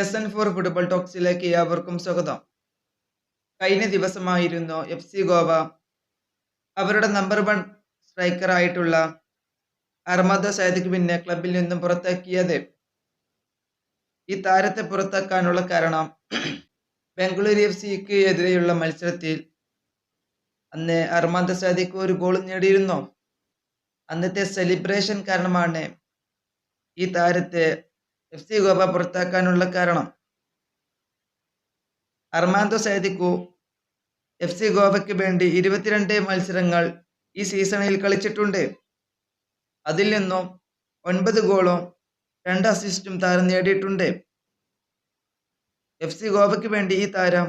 SN four football ടോക്സിലേക്ക് ഏവർക്കും സ്വാഗതം. കഴിഞ്ഞ ദിവസമായിരുന്നു FC ഗോവ അവരുടെ നമ്പർ 1 സ്ട്രൈക്കർ ആയിട്ടുള്ള അർമാദോ സാദിഖിനെ ക്ലബിൽ നിന്നും പുറത്താക്കിയത്. ഈ താരത്തെ പുറത്താക്കാനുള്ള കാരണം ബംഗളൂരു FCക്ക് എതിരെയുള്ള മത്സരത്തിൽ അന്ന് അർമാദോ സാദിഖ് ഒരു ഗോൾ നേടിയിരുന്നു. അന്നത്തെ സെലിബ്രേഷൻ കാരണമാണ് ഈ താരത്തെ FC ഗോവ പുറത്താക്കാനുള്ള കാരണം. അർമാദോ സാദിഖ് FC ഗോവയ്ക്ക് വേണ്ടി 22 മത്സരങ്ങൾ ഈ സീസണിൽ കളിച്ചിട്ടുണ്ട്. അതിൽ നിന്നും 9 ഗോളും 2 അസിസ്റ്റും താരം നേടിയിട്ടുണ്ട്. FC ഗോവയ്ക്ക് വേണ്ടി ഈ താരം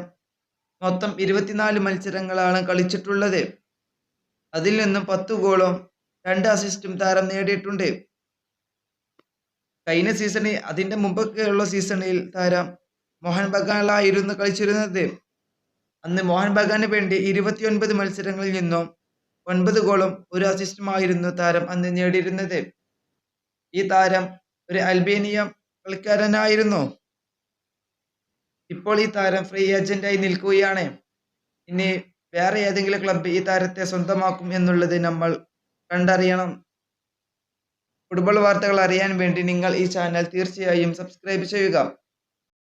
മൊത്തം 24 മത്സരങ്ങളാണ് കളിച്ചിട്ടുള്ളത്. അതിൽ നിന്നും 10 ഗോളും 2 അസിസ്റ്റും താരം നേടിയിട്ടുണ്ട്. കഴിഞ്ഞ സീസണിൽ അതിന്റെ മുമ്പൊക്കെയുള്ള സീസണിൽ താരം മോഹൻ ബഗാനിലായിരുന്നു കളിച്ചിരുന്നത്. അന്ന് മോഹൻ ബഗാന് വേണ്ടി 29 മത്സരങ്ങളിൽ നിന്നും 9 ഗോളും 1 അസിസ്റ്റുമായിരുന്നു താരം അന്ന് നേടിയിരുന്നത്. ഈ താരം ഒരു അൽബേനിയ കളിക്കാരനായിരുന്നു. ഇപ്പോൾ ഈ താരം ഫ്രീ ഏജന്റായി നിൽക്കുകയാണ്. ഇനി വേറെ ഏതെങ്കിലും ക്ലബ്ബ് ഈ താരത്തെ സ്വന്തമാക്കും എന്നുള്ളത് നമ്മൾ കണ്ടറിയണം. ഫുട്ബോൾ വാർത്തകൾ അറിയാൻ വേണ്ടി നിങ്ങൾ ഈ ചാനൽ തീർച്ചയായും സബ്സ്ക്രൈബ് ചെയ്യുക.